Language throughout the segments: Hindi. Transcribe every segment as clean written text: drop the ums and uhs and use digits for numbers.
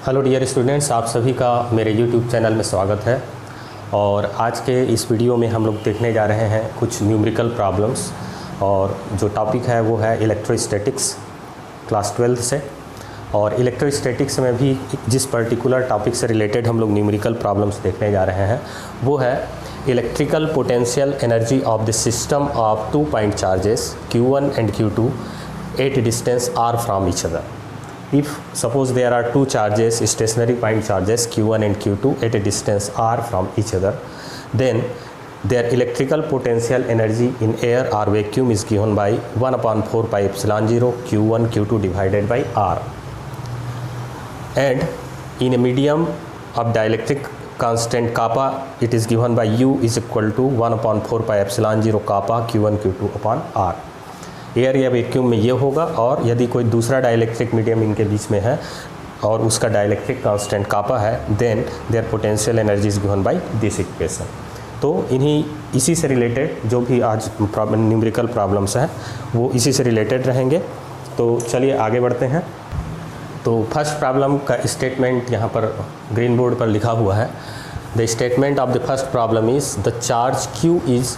हेलो डियर स्टूडेंट्स, आप सभी का मेरे यूट्यूब चैनल में स्वागत है। और आज के इस वीडियो में हम लोग देखने जा रहे हैं कुछ न्यूमेरिकल प्रॉब्लम्स, और जो टॉपिक है वो है इलेक्ट्रोस्टैटिक्स क्लास 12 से। और इलेक्ट्रोस्टैटिक्स में भी जिस पर्टिकुलर टॉपिक से रिलेटेड हम लोग न्यूमेरिकल प्रॉब्लम्स देखने जा रहे हैं वो है electrical potential energy of the system of 2 point charges Q1 and Q2 at distance r from each other. If suppose there are 2 charges, stationary point charges Q1 and Q2 at a distance r from each other, then their electrical potential energy in air or vacuum is given by 1/4 pi epsilon 0 Q1 Q2 divided by r. And in a medium of dielectric constant kappa, it is given by U is equal to 1/4 pi epsilon 0 kappa Q1 Q2 upon r. Air या वैक्यूम में ये होगा, और यदि कोई दूसरा डाइलेक्ट्रिक मीडियम इनके बीच में है और उसका डाइलेक्ट्रिक कांस्टेंट कापा है, then their potential energy is given by this equation. तो इसी से रिलेटेड जो भी आज न्यूमेरिकल प्रॉब्लम्स हैं वो इसी से रिलेटेड रहेंगे। तो चलिए आगे बढ़ते हैं। तो फर्स्ट प्रॉब्लम का स्टेटमेंट यहाँ पर ग्रीन बोर्ड पर लिखा हुआ है। The statement of the first problem is the charge Q is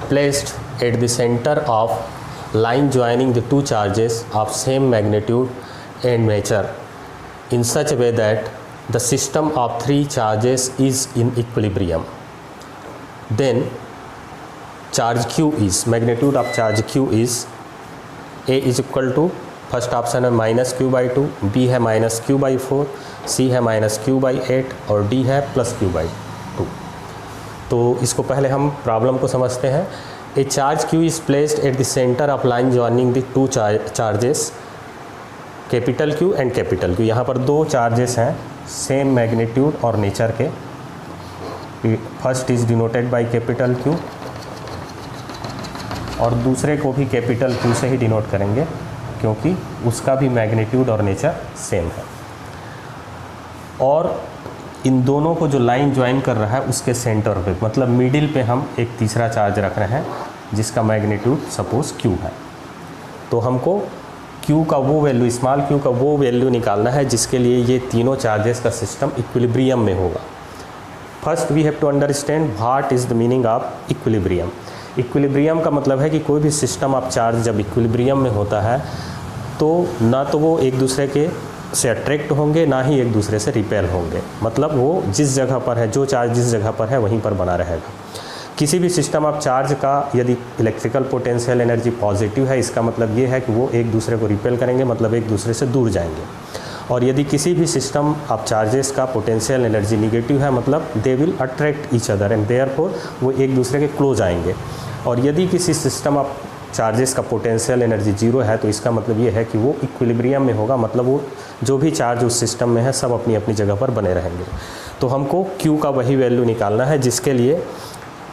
placed at the centre of line joining the 2 charges of same magnitude and nature in such a way that the system of 3 charges is in equilibrium. Then charge Q is, magnitude of charge Q is A is equal to, first option है -Q/2, B है -Q/4, C है -Q/8 और D है +Q/2। तो इसको पहले हम प्रॉब्लम को समझते हैं। A charge Q is placed at the center of line joining the 2 charges capital Q and capital Q। यहाँ पर 2 चार्जेस हैं सेम मैग्नीट्यूड और नेचर के। First is denoted by capital Q और दूसरे को भी कैपिटल Q से ही डिनोट करेंगे क्योंकि उसका भी मैग्नीट्यूड और नेचर सेम है। और इन दोनों को जो लाइन ज्वाइन कर रहा है उसके सेंटर पे, मतलब मिडिल पे हम एक तीसरा चार्ज रख रहे हैं जिसका मैग्नीट्यूड सपोज Q है। तो हमको Q का वो वैल्यू, स्मॉल q का वो वैल्यू निकालना है जिसके लिए ये तीनों चार्जेस का सिस्टम इक्विलिब्रियम में होगा। First we have to understand what is the meaning of equilibrium. Equilibrium का मतलब है कि कोई भी सिस्टम ऑफ चार्ज जब इक्विलिब्रियम में होता है तो ना तो वो एक दूसरे के से अट्रैक्ट होंगे ना ही एक दूसरे से रिपेल होंगे। मतलब वो जिस जगह पर है, जो चार्ज जिस जगह पर है वहीं पर बना रहेगा। किसी भी सिस्टम ऑफ चार्ज का यदि इलेक्ट्रिकल पोटेंशियल एनर्जी पॉजिटिव है, इसका मतलब ये है कि वो एक दूसरे को रिपेल करेंगे, मतलब एक दूसरे से दूर जाएंगे। और यदि किसी भी सिस्टम ऑफ चार्जेस का पोटेंशियल एनर्जी निगेटिव है, मतलब they will attract each other and therefore वो एक दूसरे के क्लोज आएंगे। और यदि किसी सिस्टम ऑफ चार्जेस का पोटेंशियल एनर्जी 0 है तो इसका मतलब ये है कि वो इक्विलिब्रियम में होगा, मतलब वो जो भी चार्ज उस सिस्टम में है सब अपनी अपनी जगह पर बने रहेंगे। तो हमको Q का वही वैल्यू निकालना है जिसके लिए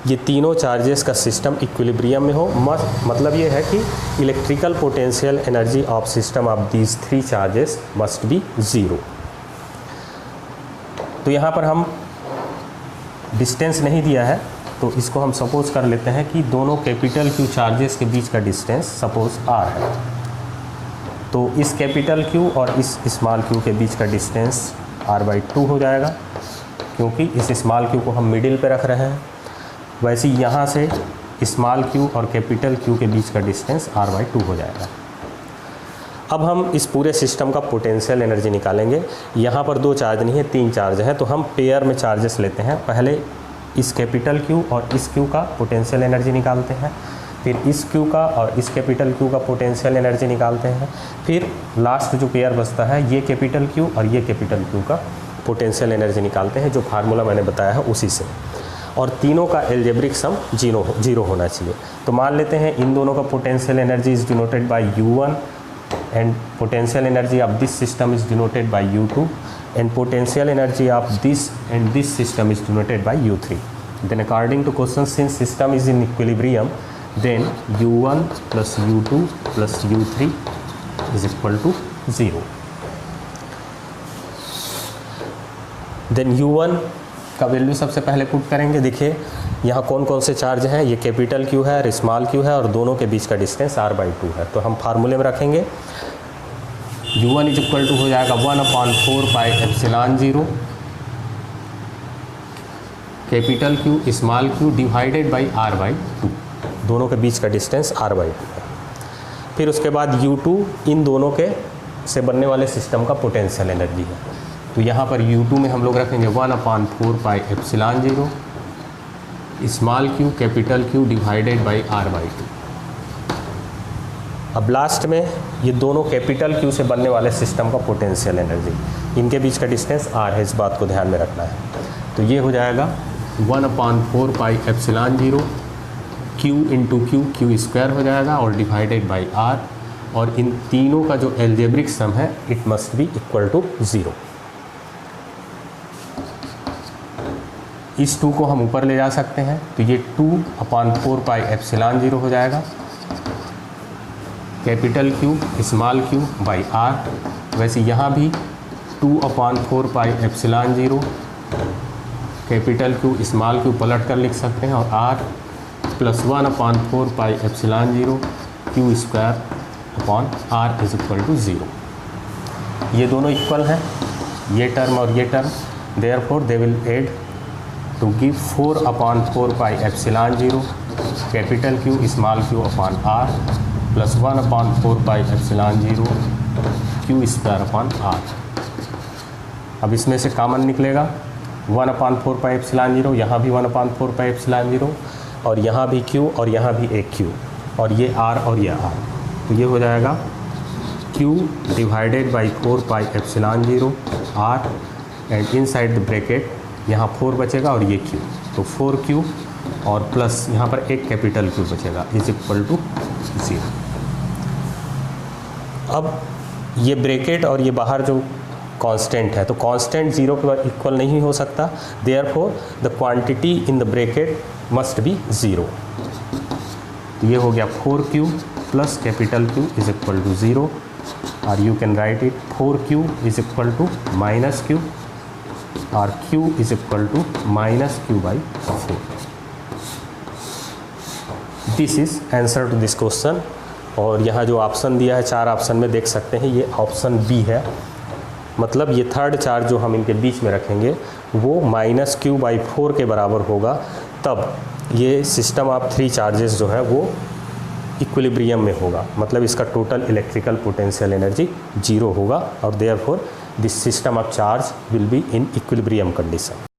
ये तीनों चार्जेस का सिस्टम इक्विलिब्रियम में हो। मतलब ये है कि electrical potential energy of system of these 3 charges must be 0। तो यहाँ पर हम डिस्टेंस नहीं दिया है तो इसको हम सपोज कर लेते हैं कि दोनों कैपिटल Q चार्जेस के बीच का डिस्टेंस सपोज r है। तो इस कैपिटल Q और इस स्मॉल q के बीच का डिस्टेंस r/2 हो जाएगा क्योंकि इस स्मॉल q को हम मिडिल पे रख रहे हैं। वैसे यहाँ से स्मॉल q और कैपिटल Q के बीच का डिस्टेंस r/2 हो जाएगा। अब हम इस पूरे सिस्टम का पोटेंशियल एनर्जी निकालेंगे। यहाँ पर 2 चार्ज नहीं है, 3 चार्ज हैं, तो हम पेयर में चार्जेस लेते हैं। पहले इस कैपिटल Q और इस Q का पोटेंशियल एनर्जी निकालते हैं, फिर इस Q का और इस कैपिटल Q का पोटेंशियल एनर्जी निकालते हैं, फिर लास्ट जो पेयर बचता है ये कैपिटल Q और ये कैपिटल Q का पोटेंशियल एनर्जी निकालते हैं, जो फार्मूला मैंने बताया है उसी से। और तीनों का एल्जेब्रिक सम 0 होना चाहिए। तो मान लेते हैं इन दोनों का potential energy is denoted by U1 and potential energy of this system is denoted by U2 and potential energy of this and this system is denoted by U3. Then according to question, since system is in equilibrium, then U1 plus U2 plus U3 is equal to 0. Then U1 का वैल्यू सबसे पहले पुट करेंगे। देखिए यहाँ कौन कौन से चार्ज हैं, ये कैपिटल Q है, स्मॉल q है और दोनों के बीच का डिस्टेंस r/2 है। तो हम फार्मूले में रखेंगे U1 इज इक्वल टू हो जाएगा 1/4 pi epsilon 0 capital Q small q divided by R/2, दोनों के बीच का डिस्टेंस R/2 है। फिर उसके बाद U2 इन दोनों के से बनने वाले सिस्टम का पोटेंशियल एनर्जी है। तो यहाँ पर U2 में हम लोग रखेंगे 1/4 pi epsilon 0 small q capital Q divided by R/2। अब लास्ट में ये दोनों कैपिटल Q से बनने वाले सिस्टम का पोटेंशियल एनर्जी, इनके बीच का डिस्टेंस R है, इस बात को ध्यान में रखना है। तो ये हो जाएगा 1/4 pi epsilon 0 Q into Q square हो जाएगा और डिवाइडेड बाई R, और इन तीनों का जो एल्जेब्रिक सम है it must be equal to 0। इस 2 को हम ऊपर ले जा सकते हैं, तो ये 2/4 पाई एप्सिलॉन 0 हो जाएगा capital Q small q by R। वैसे यहाँ भी 2/4 pi epsilon 0 capital Q small q पलट कर लिख सकते हैं, और R plus 1/4 pi epsilon 0 Q square upon R is equal to 0। ये दोनों इक्वल हैं, ये टर्म और ये term, therefore they will add to give 4/4 pi epsilon 0 capital Q small q upon R plus 1/4 pi epsilon 0 Q square upon R। अब इसमें से कॉमन निकलेगा 1/4 पाई एप्सिलॉन 0, यहाँ भी 1/4 पाई एप्सिलॉन 0, और यहाँ भी Q और यहाँ भी एक Q, और ये R और ये R। तो ये हो जाएगा Q divided by 4 pi epsilon 0 R, and inside the bracket यहाँ 4 बचेगा और ये Q, तो 4Q और प्लस यहाँ पर एक कैपिटल Q बचेगा इज इक्वल टू 0। अब ये ब्रैकेट और ये बाहर जो कांस्टेंट है, तो कांस्टेंट 0 के इक्वल नहीं हो सकता, therefore the quantity in the bracket must be 0। तो ये हो गया 4Q plus capital Q is equal to 0, और you can write it 4Q is equal to minus Q, और Q is equal to minus Q by 4। This is answer to this question. और यहाँ जो ऑप्शन दिया है 4 ऑप्शन में देख सकते हैं, ये ऑप्शन बी है, मतलब ये थर्ड चार्ज जो हम इनके बीच में रखेंगे वो -Q/4 के बराबर होगा, तब ये सिस्टम ऑफ 3 चार्जेस जो है वो इक्विलिब्रियम में होगा, मतलब इसका टोटल इलेक्ट्रिकल पोटेंशियल एनर्जी 0 होगा, और therefore this system of charge will be in equilibrium condition.